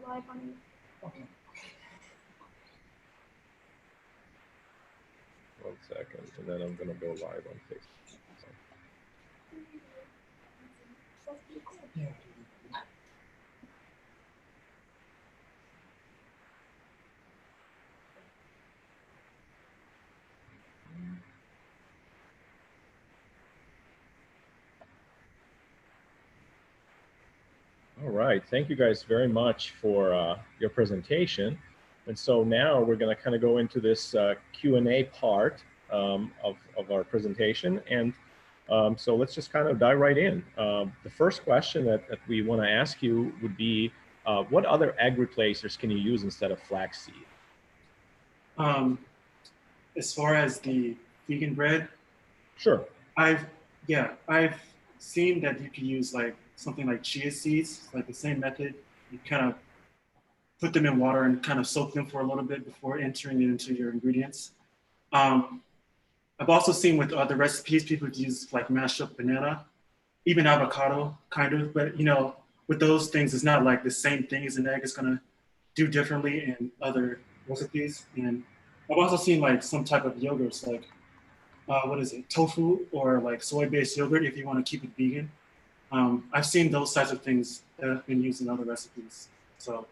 live on you. Okay. 1 second, and then I'm going to go live on Facebook. Yeah. All right, thank you guys very much for your presentation. And so now we're going to kind of go into this Q&A part of our presentation. And so let's just kind of dive right in. The first question that we want to ask you would be, what other egg replacers can you use instead of flaxseed? As far as the vegan bread, Sure. I've seen that you can use like something like chia seeds, like the same method. You kind of put them in water and kind of soak them for a little bit before entering it into your ingredients. I've also seen with other recipes, people use like mashed up banana, even avocado, kind of. But you know, with those things, it's not like the same thing as an egg. It's gonna do differently in other recipes. And I've also seen like some type of yogurts, like what is it, tofu or like soy-based yogurt, if you want to keep it vegan. I've seen those types of things that have been used in other recipes. So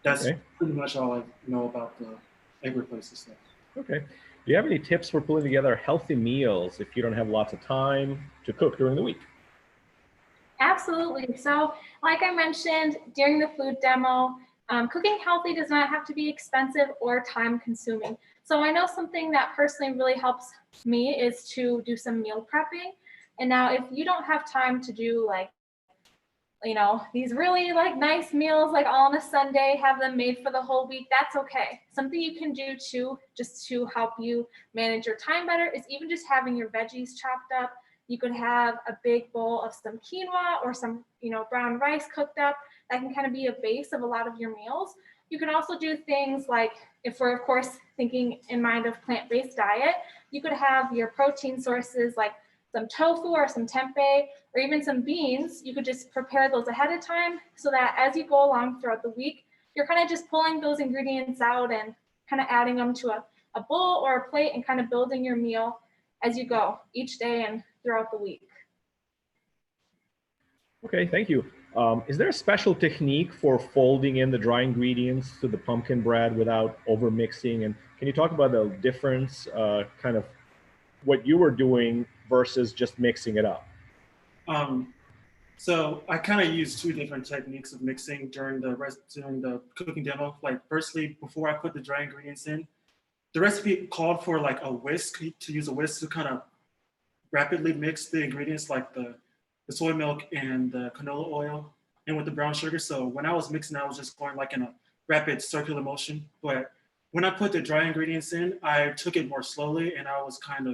that's Okay. pretty much all I know about the egg replacer stuff. Okay. Do you have any tips for pulling together healthy meals if you don't have lots of time to cook during the week? Absolutely. So like I mentioned during the food demo, cooking healthy does not have to be expensive or time consuming. So I know something that personally really helps me is to do some meal prepping. And now if you don't have time to do like, you know, these really like nice meals like all on a Sunday, have them made for the whole week, that's okay. Something you can do too, just to help you manage your time better, is even just having your veggies chopped up. You could have a big bowl of some quinoa or some, you know, brown rice cooked up. That can kind of be a base of a lot of your meals. You can also do things like, if we're of course thinking in mind of plant-based diet, you could have your protein sources like some tofu or some tempeh or even some beans. You could just prepare those ahead of time so that as you go along throughout the week, you're kind of just pulling those ingredients out and kind of adding them to a bowl or a plate and kind of building your meal as you go each day and throughout the week. Okay, thank you. Is there a special technique for folding in the dry ingredients to the pumpkin bread without over mixing? And can you talk about the difference, kind of what you were doing versus just mixing it up? So I kind of use two different techniques of mixing during the cooking demo. Like firstly, before I put the dry ingredients in, the recipe called for like a whisk, to use a whisk to kind of rapidly mix the ingredients like the soy milk and the canola oil and with the brown sugar. So when I was mixing, I was just going like in a rapid circular motion. But when I put the dry ingredients in, I took it more slowly, and I was kind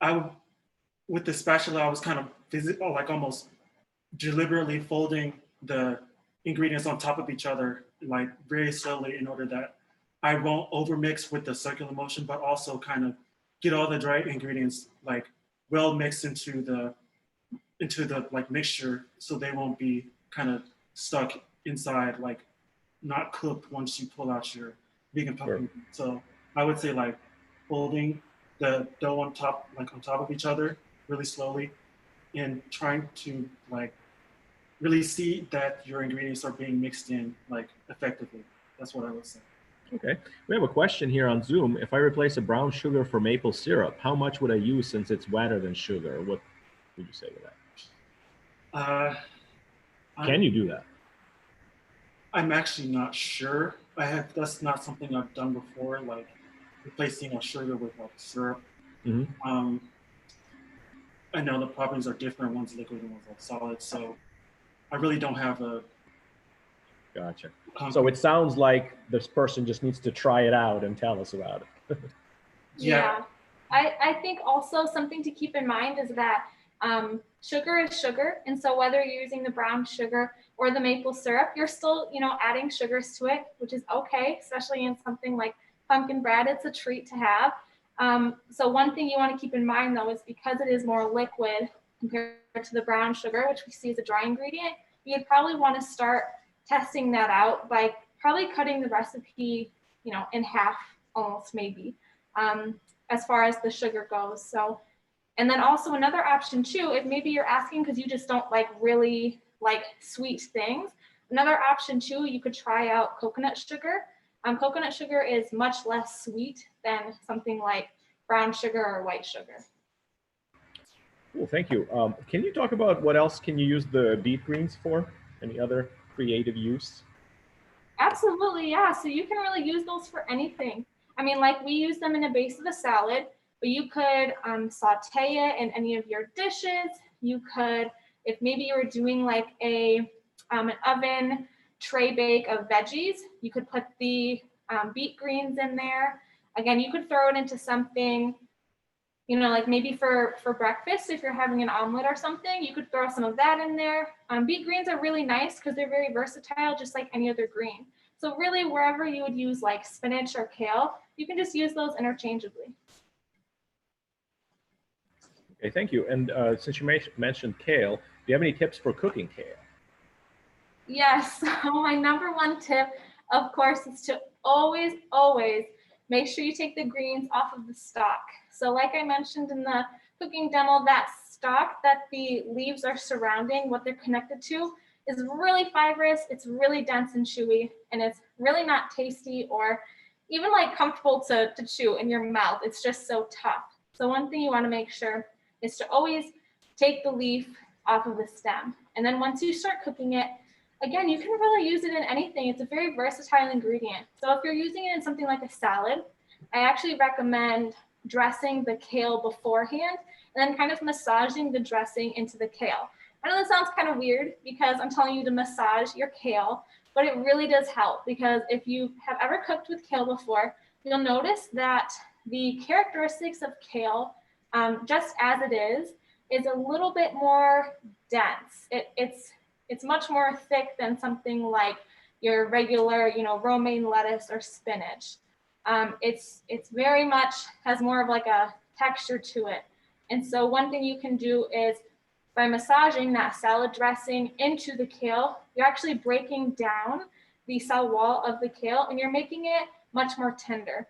of, with the spatula, I was kind of like almost deliberately folding the ingredients on top of each other, like very slowly, in order that I won't overmix with the circular motion, but also kind of get all the dry ingredients like well mixed into the like mixture, so they won't be kind of stuck inside, like not cooked once you pull out your vegan pumpkin. Sure. So I would say like folding the dough on top, like on top of each other really slowly, and trying to like really see that your ingredients are being mixed in like effectively. That's what I would say. Okay, we have a question here on Zoom. If I replace a brown sugar for maple syrup, how much would I use since it's wetter than sugar? What would you say to that? Can you do that? I'm actually not sure. That's not something I've done before, like replacing a sugar with like syrup. Mm-hmm. I know the properties are different, one's liquid and one's like solid, so I really don't have a. Gotcha. So it sounds like this person just needs to try it out and tell us about it. Yeah. I think also something to keep in mind is that sugar is sugar. And so whether you're using the brown sugar or the maple syrup, you're still, you know, adding sugars to it, which is okay, especially in something like pumpkin bread. It's a treat to have. So one thing you want to keep in mind though is because it is more liquid compared to the brown sugar, which we see as a dry ingredient, you'd probably want to start testing that out by probably cutting the recipe, you know, in half almost maybe, as far as the sugar goes. So, and then also another option too, if maybe you're asking because you just don't like really like sweet things, another option too, you could try out coconut sugar. Coconut sugar is much less sweet than something like brown sugar or white sugar. Cool, thank you. Can you talk about what else can you use the beet greens for? Any other creative use? Absolutely, yeah. So you can really use those for anything. I mean, like we use them in a base of a salad, but you could saute it in any of your dishes. You could, if maybe you were doing like an oven tray bake of veggies, you could put the beet greens in there. Again, you could throw it into something, you know, like maybe for breakfast, if you're having an omelet or something, you could throw some of that in there. Beet greens are really nice because they're very versatile, just like any other green. So really, wherever you would use like spinach or kale, you can just use those interchangeably. Okay, thank you. And since you mentioned kale, do you have any tips for cooking kale? Yes, so my number one tip, of course, is to always, always make sure you take the greens off of the stalk. So like I mentioned in the cooking demo, that stalk that the leaves are surrounding, what they're connected to, is really fibrous, it's really dense and chewy, and it's really not tasty or even like comfortable to chew in your mouth. It's just so tough. So one thing you want to make sure is to always take the leaf off of the stem. And then once you start cooking it, again, you can really use it in anything. It's a very versatile ingredient. So if you're using it in something like a salad, I actually recommend dressing the kale beforehand and then kind of massaging the dressing into the kale. I know that sounds kind of weird because I'm telling you to massage your kale, but it really does help because if you have ever cooked with kale before, you'll notice that the characteristics of kale, just as it is a little bit more dense. It's much more thick than something like your regular, you know, romaine lettuce or spinach. It's very much has more of like a texture to it. And so one thing you can do is by massaging that salad dressing into the kale, you're actually breaking down the cell wall of the kale and you're making it much more tender.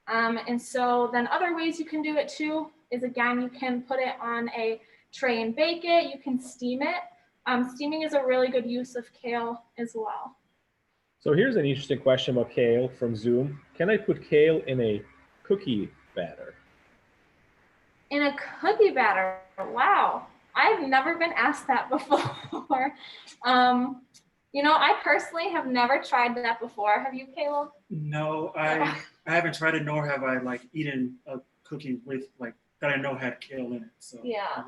And so then other ways you can do it too is, again, you can put it on a tray and bake it. You can steam it. Steaming is a really good use of kale as well. So here's an interesting question about kale from Zoom. Can I put kale in a cookie batter? In a cookie batter? Wow. I've never been asked that before. You know, I personally have never tried that before. Have you, Caleb? No, I haven't tried it, nor have I like eaten a cookie with like that I know had kale in it. So yeah,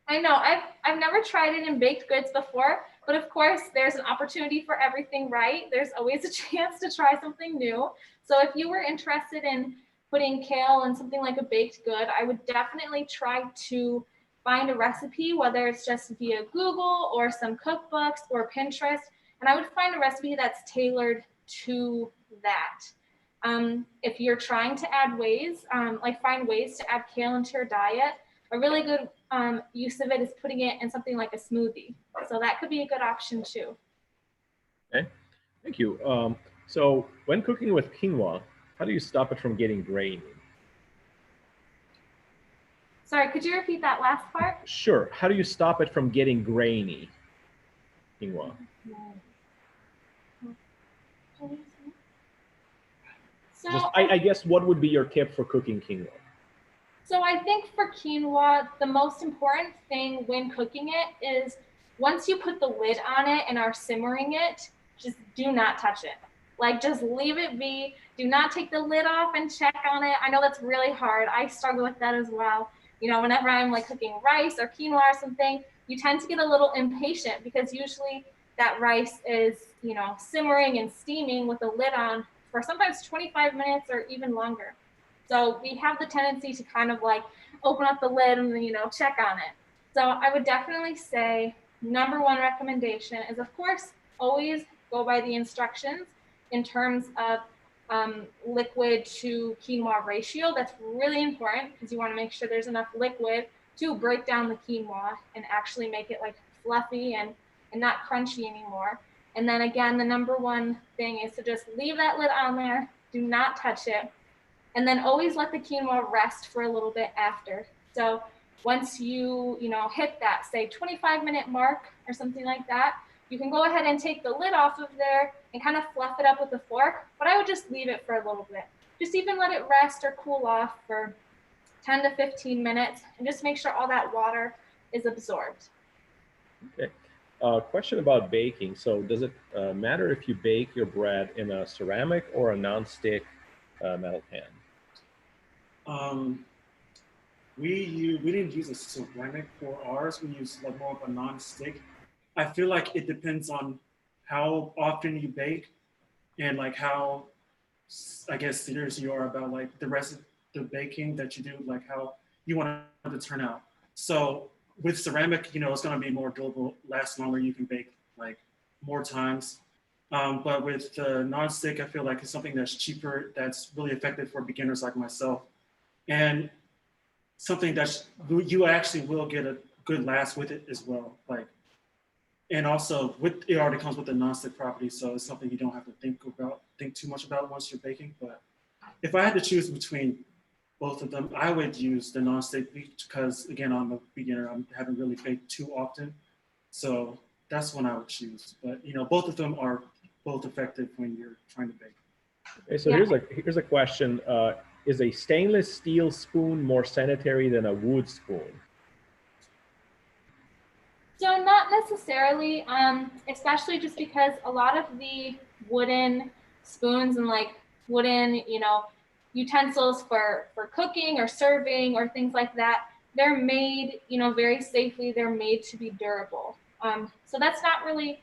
I know. I've never tried it in baked goods before, but of course, there's an opportunity for everything, right? There's always a chance to try something new. So if you were interested in putting kale in something like a baked good, I would definitely try to find a recipe, whether it's just via Google or some cookbooks or Pinterest, and I would find a recipe that's tailored to that. If you're trying to add ways, like find ways to add kale into your diet, a really good use of it is putting it in something like a smoothie. So that could be a good option too. Okay, thank you. So when cooking with quinoa, how do you stop it from getting grainy? Sorry, could you repeat that last part? Sure. How do you stop it from getting grainy, quinoa? So I guess what would be your tip for cooking quinoa? So I think for quinoa, the most important thing when cooking it is once you put the lid on it and are simmering it, just do not touch it. Like just leave it be. Do not take the lid off and check on it. I know that's really hard. I struggle with that as well. You know, whenever I'm like cooking rice or quinoa or something, you tend to get a little impatient because usually that rice is, you know, simmering and steaming with the lid on for sometimes 25 minutes or even longer. So we have the tendency to kind of like open up the lid and, you know, check on it. So I would definitely say number one recommendation is, of course, always go by the instructions in terms of liquid to quinoa ratio. That's really important because you want to make sure there's enough liquid to break down the quinoa and actually make it like fluffy and not crunchy anymore. And then again, the number one thing is to just leave that lid on there, do not touch it, and then always let the quinoa rest for a little bit after. So once you hit that, say 25-minute mark or something like that, you can go ahead and take the lid off of there and kind of fluff it up with a fork, but I would just leave it for a little bit. Just even let it rest or cool off for 10 to 15 minutes and just make sure all that water is absorbed. Okay. Question about baking. So does it matter if you bake your bread in a ceramic or a non-stick metal pan? We didn't use a ceramic for ours. We used like more of a non-stick. I feel like it depends on how often you bake and like how, I guess, serious you are about like the rest of the baking that you do, like how you want it to turn out. So with ceramic, it's going to be more durable, last longer. You can bake like more times. But with the non-stick, I feel like it's something that's cheaper, that's really effective for beginners like myself, and something that you actually will get a good last with it as well. Like, and also it already comes with the non-stick property, so it's something you don't have to think too much about once you're baking. But if I had to choose between both of them, I would use the non-stick because, again, I'm a beginner. I haven't really baked too often, so that's one I would choose. But both of them are both effective when you're trying to bake. Okay, so here's a question: is a stainless steel spoon more sanitary than a wood spoon? So not necessarily, especially just because a lot of the wooden spoons and like wooden, utensils for cooking or serving or things like that, they're made, very safely. They're made to be durable. So that's not really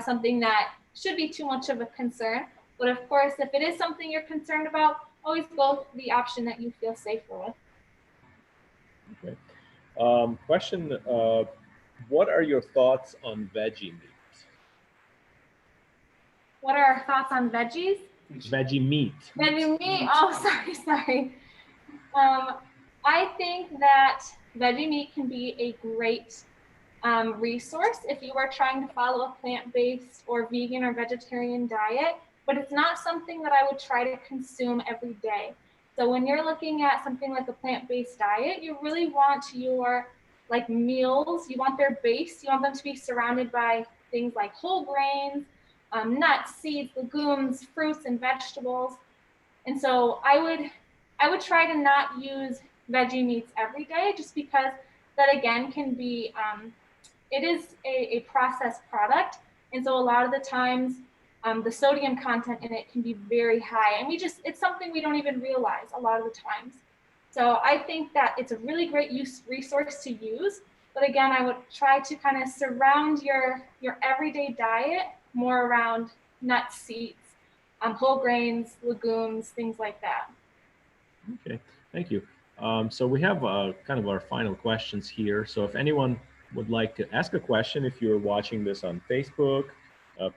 something that should be too much of a concern. But of course, if it is something you're concerned about, always go the option that you feel safer with. Okay. Question, what are your thoughts on veggie meat? What are our thoughts on veggies? Veggie meat. Veggie meat. Oh, sorry. I think that veggie meat can be a great resource if you are trying to follow a plant-based or vegan or vegetarian diet, but it's not something that I would try to consume every day. So when you're looking at something like a plant-based diet, you really want your meals, you want their base, you want them to be surrounded by things like whole grains, nuts, seeds, legumes, fruits, and vegetables. And so I would try to not use veggie meats every day, just because that again can be, it is a processed product. And so a lot of the times the sodium content in it can be very high. And it's something we don't even realize a lot of the times. So I think that it's a really great resource to use. But again, I would try to kind of surround your everyday diet more around nuts, seeds, whole grains, legumes, things like that. Okay, thank you. So we have kind of our final questions here. So if anyone would like to ask a question, if you're watching this on Facebook,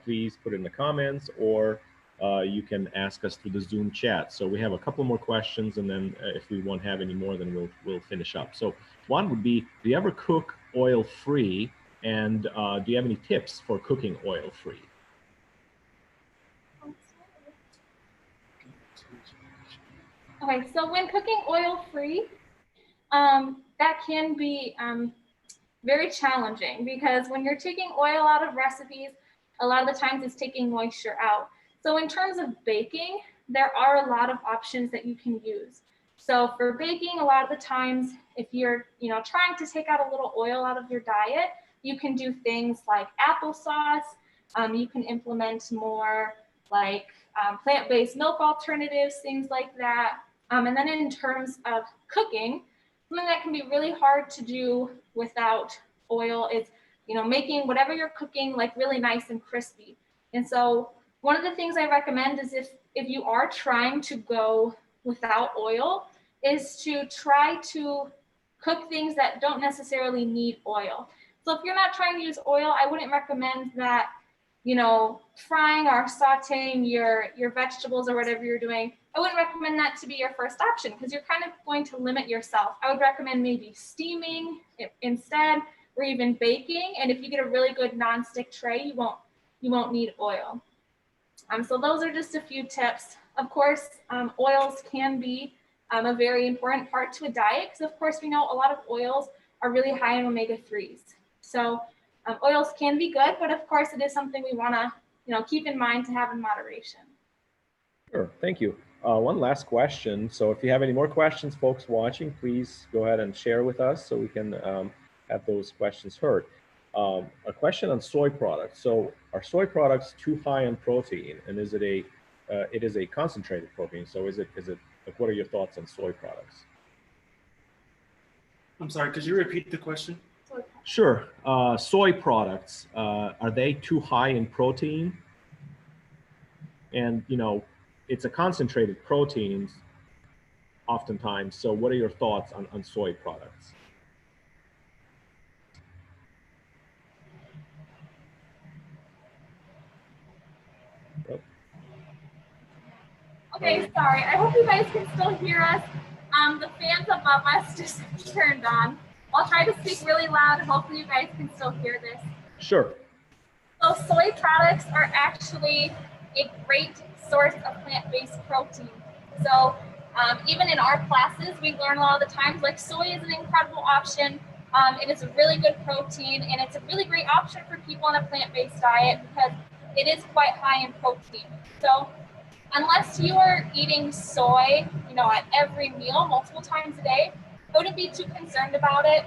please put it in the comments, or you can ask us through the Zoom chat. So we have a couple more questions, and then if we won't have any more, then we'll finish up. So one would be, do you ever cook oil-free? And do you have any tips for cooking oil-free? Okay, so when cooking oil-free, that can be very challenging, because when you're taking oil out of recipes, a lot of the times it's taking moisture out. So in terms of baking, there are a lot of options that you can use. So for baking, a lot of the times, if you're trying to take out a little oil out of your diet, you can do things like applesauce. You can implement more like plant-based milk alternatives, things like that. And then in terms of cooking, something that can be really hard to do without oil is, making whatever you're cooking like really nice and crispy. And so one of the things I recommend is if you are trying to go without oil, is to try to cook things that don't necessarily need oil. So if you're not trying to use oil, I wouldn't recommend that, frying or sauteing your vegetables or whatever you're doing. I wouldn't recommend that to be your first option, because you're kind of going to limit yourself. I would recommend maybe steaming instead, or even baking. And if you get a really good nonstick tray, you won't you won't need oil. So those are just a few tips. Of course, oils can be a very important part to a diet because, of course, we know a lot of oils are really high in omega-3s. So oils can be good, but of course, it is something we want to keep in mind to have in moderation. Sure, thank you. One last question. So if you have any more questions, folks watching, please go ahead and share with us so we can have those questions heard. A question on soy products. So are soy products too high in protein, and is it it is a concentrated protein? So is it like, what are your thoughts on soy products? I'm sorry, could you repeat the question? Sure. Soy products, are they too high in protein? And it's a concentrated protein oftentimes. So what are your thoughts on soy products? Okay, sorry. I hope you guys can still hear us. The fans above us just turned on. I'll try to speak really loud. Hopefully you guys can still hear this. Sure. So soy products are actually a great source of plant-based protein. So even in our classes, we learn a lot of the times, like soy is an incredible option. It is a really good protein, and it's a really great option for people on a plant-based diet because it is quite high in protein. So unless you are eating soy, at every meal, multiple times a day, I wouldn't be too concerned about it,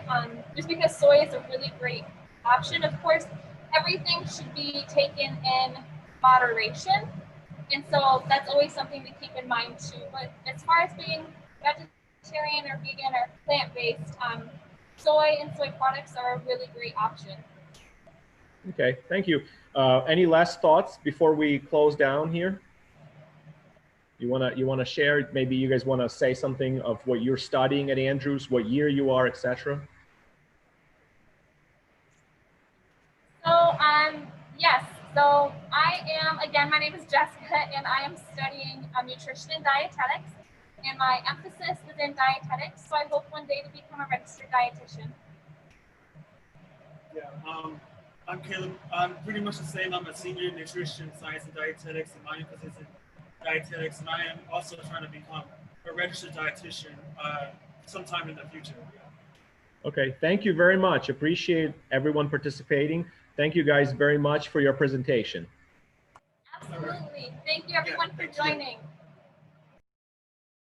just because soy is a really great option. Of course, everything should be taken in moderation, and so that's always something to keep in mind too. But as far as being vegetarian or vegan or plant-based, soy and soy products are a really great option. Okay, thank you. Any last thoughts before we close down here? You wanna share? Maybe you guys want to say something of what you're studying at Andrews, what year you are, etc. So yes. So again, my name is Jessica, and I am studying nutrition and dietetics, and my emphasis is in dietetics. So I hope one day to become a registered dietitian. Yeah, I'm Caleb. I'm pretty much the same. I'm a senior in nutrition, science, and dietetics, and my emphasis is in dietetics, and I am also trying to become a registered dietitian sometime in the future. Okay, thank you very much. Appreciate everyone participating. Thank you guys very much for your presentation. Absolutely. Thank you everyone for joining.